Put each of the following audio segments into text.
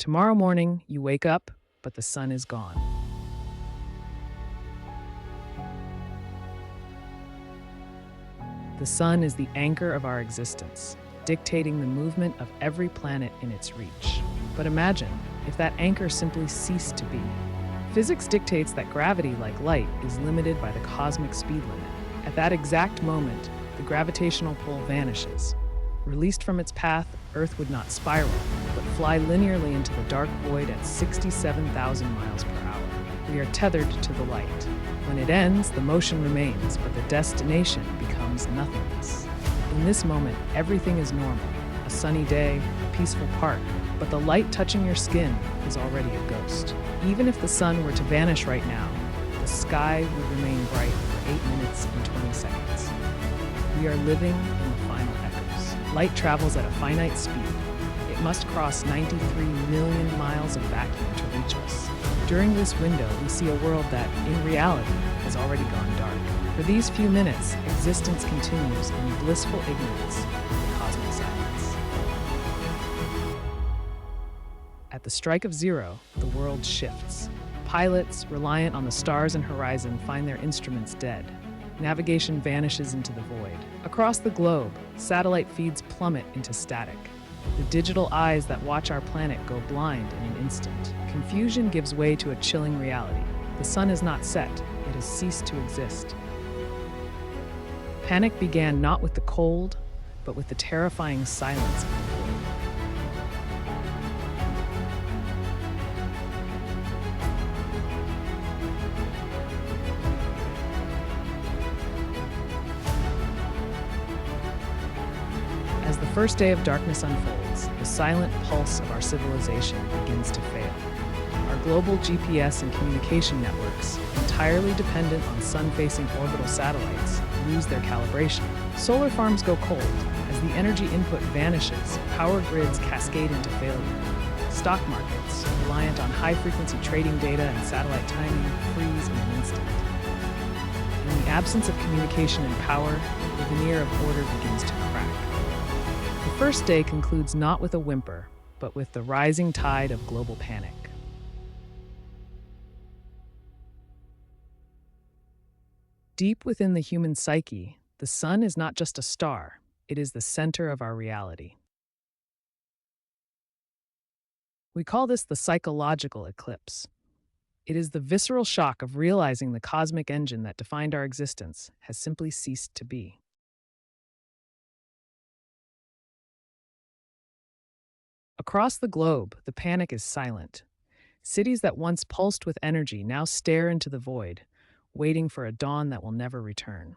Tomorrow morning, you wake up, but the sun is gone. The sun is the anchor of our existence, dictating the movement of every planet in its reach. But imagine if that anchor simply ceased to be. Physics dictates that gravity, like light, is limited by the cosmic speed limit. At that exact moment, the gravitational pull vanishes. Released from its path, Earth would not spiral, but fly linearly into the dark void at 67,000 miles per hour. We are tethered to the light. When it ends, the motion remains, but the destination becomes nothingness. In this moment, everything is normal. A sunny day, a peaceful park, but the light touching your skin is already a ghost. Even if the sun were to vanish right now, the sky would remain bright for 8 minutes and 20 seconds. We are living in the final echoes. Light travels at a finite speed. It must cross 93 million miles of vacuum to reach us. During this window, we see a world that, in reality, has already gone dark. For these few minutes, existence continues in blissful ignorance of the cosmic silence. At the strike of zero, the world shifts. Pilots, reliant on the stars and horizon, find their instruments dead. Navigation vanishes into the void. Across the globe, satellite feeds plummet into static. The digital eyes that watch our planet go blind in an instant. Confusion gives way to a chilling reality. The sun is not set, it has ceased to exist. Panic began not with the cold, but with the terrifying silence of the void. As the first day of darkness unfolds, the silent pulse of our civilization begins to fail. Our global GPS and communication networks, entirely dependent on sun-facing orbital satellites, lose their calibration. Solar farms go cold. As the energy input vanishes, power grids cascade into failure. Stock markets, reliant on high-frequency trading data and satellite timing, freeze in an instant. In the absence of communication and power, the veneer of order begins to crack. The first day concludes not with a whimper, but with the rising tide of global panic. Deep within the human psyche, the sun is not just a star, it is the center of our reality. We call this the psychological eclipse. It is the visceral shock of realizing the cosmic engine that defined our existence has simply ceased to be. Across the globe, the panic is silent. Cities that once pulsed with energy now stare into the void, waiting for a dawn that will never return.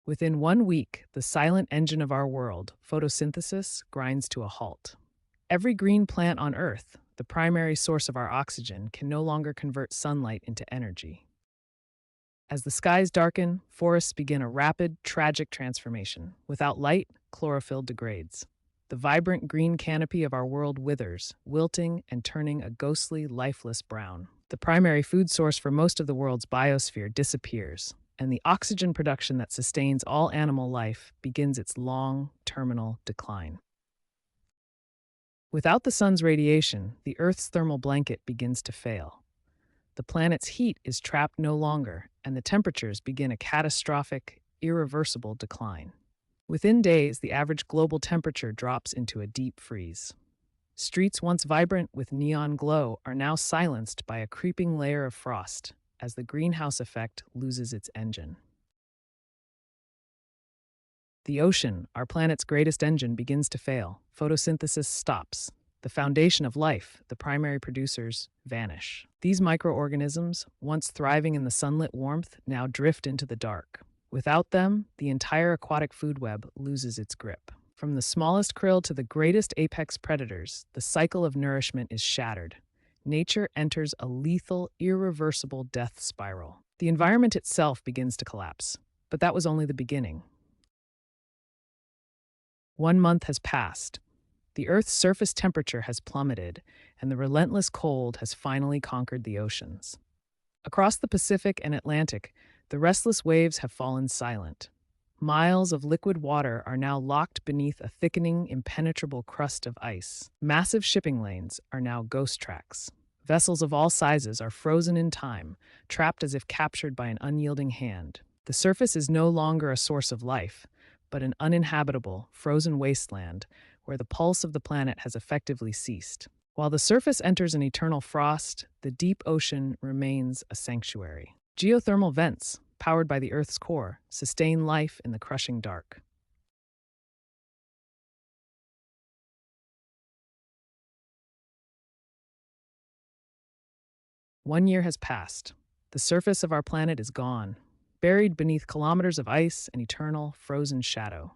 Within 1 week, the silent engine of our world, photosynthesis, grinds to a halt. Every green plant on Earth, the primary source of our oxygen, can no longer convert sunlight into energy. As the skies darken, forests begin a rapid, tragic transformation. Without light, chlorophyll degrades. The vibrant green canopy of our world withers, wilting and turning a ghostly, lifeless brown. The primary food source for most of the world's biosphere disappears, and the oxygen production that sustains all animal life begins its long, terminal decline. Without the sun's radiation, the Earth's thermal blanket begins to fail. The planet's heat is trapped no longer, and the temperatures begin a catastrophic, irreversible decline. Within days, the average global temperature drops into a deep freeze. Streets once vibrant with neon glow are now silenced by a creeping layer of frost as the greenhouse effect loses its engine. The ocean, our planet's greatest engine, begins to fail. Photosynthesis stops. The foundation of life, the primary producers, vanish. These microorganisms, once thriving in the sunlit warmth, now drift into the dark. Without them, the entire aquatic food web loses its grip. From the smallest krill to the greatest apex predators, the cycle of nourishment is shattered. Nature enters a lethal, irreversible death spiral. The environment itself begins to collapse, but that was only the beginning. 1 month has passed. The Earth's surface temperature has plummeted, and the relentless cold has finally conquered the oceans. Across the Pacific and Atlantic, the restless waves have fallen silent. Miles of liquid water are now locked beneath a thickening, impenetrable crust of ice. Massive shipping lanes are now ghost tracks. Vessels of all sizes are frozen in time, trapped as if captured by an unyielding hand. The surface is no longer a source of life, but an uninhabitable, frozen wasteland where the pulse of the planet has effectively ceased. While the surface enters an eternal frost, the deep ocean remains a sanctuary. Geothermal vents, powered by the Earth's core, sustain life in the crushing dark. One year has passed. The surface of our planet is gone, buried beneath kilometers of ice and eternal frozen shadow.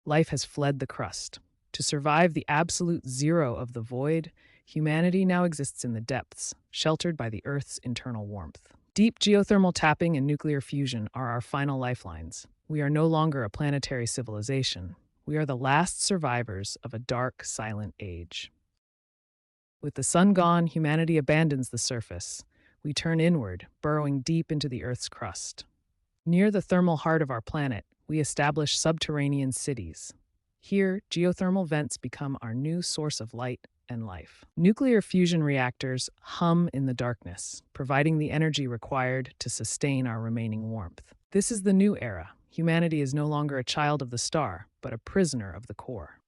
Life has fled the crust. To survive the absolute zero of the void, humanity now exists in the depths, sheltered by the Earth's internal warmth. Deep geothermal tapping and nuclear fusion are our final lifelines. We are no longer a planetary civilization. We are the last survivors of a dark, silent age. With the sun gone, humanity abandons the surface. We turn inward, burrowing deep into the Earth's crust. Near the thermal heart of our planet, we establish subterranean cities. Here, geothermal vents become our new source of light and life. Nuclear fusion reactors hum in the darkness, providing the energy required to sustain our remaining warmth. This is the new era. Humanity is no longer a child of the star, but a prisoner of the core.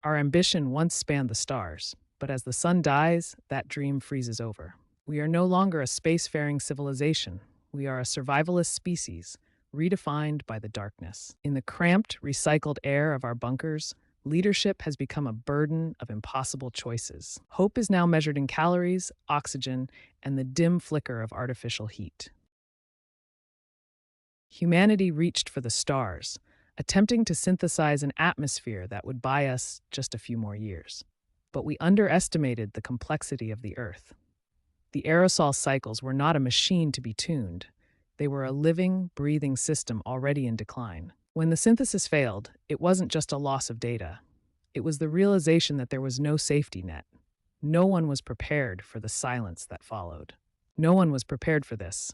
Our ambition once spanned the stars, but as the sun dies, that dream freezes over. We are no longer a spacefaring civilization. We are a survivalist species, redefined by the darkness. In the cramped, recycled air of our bunkers, leadership has become a burden of impossible choices. Hope is now measured in calories, oxygen, and the dim flicker of artificial heat. Humanity reached for the stars, attempting to synthesize an atmosphere that would buy us just a few more years. But we underestimated the complexity of the Earth. The aerosol cycles were not a machine to be tuned. They were a living, breathing system already in decline. When the synthesis failed, it wasn't just a loss of data. It was the realization that there was no safety net. No one was prepared for the silence that followed. No one was prepared for this.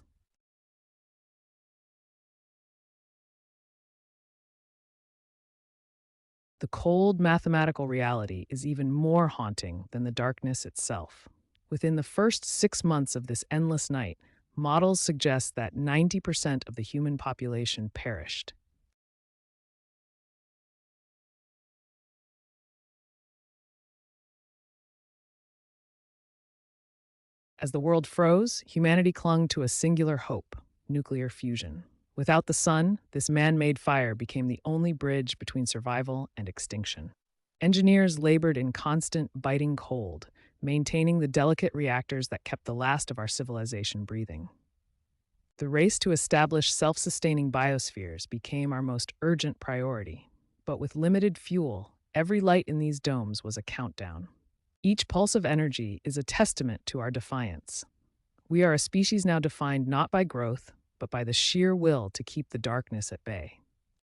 The cold mathematical reality is even more haunting than the darkness itself. Within the first 6 months of this endless night, models suggest that 90% of the human population perished. As the world froze, humanity clung to a singular hope: nuclear fusion. Without the sun, this man-made fire became the only bridge between survival and extinction. Engineers labored in constant, biting cold, maintaining the delicate reactors that kept the last of our civilization breathing. The race to establish self-sustaining biospheres became our most urgent priority. But with limited fuel, every light in these domes was a countdown. Each pulse of energy is a testament to our defiance. We are a species now defined not by growth, but by the sheer will to keep the darkness at bay.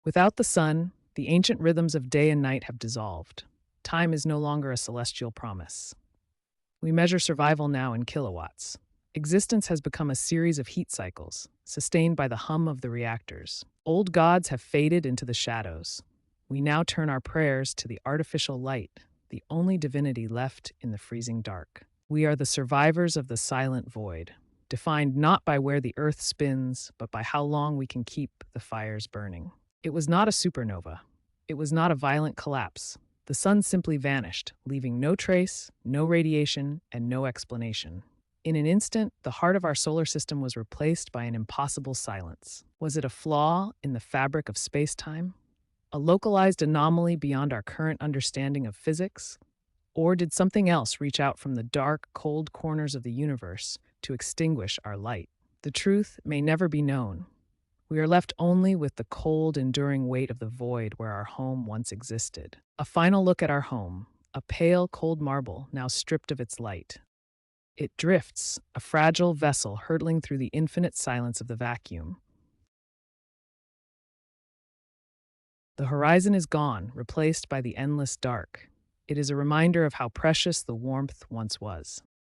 Without the sun, the ancient rhythms of day and night have dissolved. Time is no longer a celestial promise. We measure survival now in kilowatts. Existence has become a series of heat cycles, sustained by the hum of the reactors. Old gods have faded into the shadows. We now turn our prayers to the artificial light, the only divinity left in the freezing dark. We are the survivors of the silent void, defined not by where the earth spins, but by how long we can keep the fires burning. It was not a supernova. It was not a violent collapse. The sun simply vanished, leaving no trace, no radiation, and no explanation. In an instant, the heart of our solar system was replaced by an impossible silence. Was it a flaw in the fabric of space-time? A localized anomaly beyond our current understanding of physics? Or did something else reach out from the dark, cold corners of the universe to extinguish our light? The truth may never be known. We are left only with the cold, enduring weight of the void where our home once existed. A final look at our home, a pale, cold marble now stripped of its light. It drifts, a fragile vessel hurtling through the infinite silence of the vacuum. The horizon is gone, replaced by the endless dark. It is a reminder of how precious the warmth once was.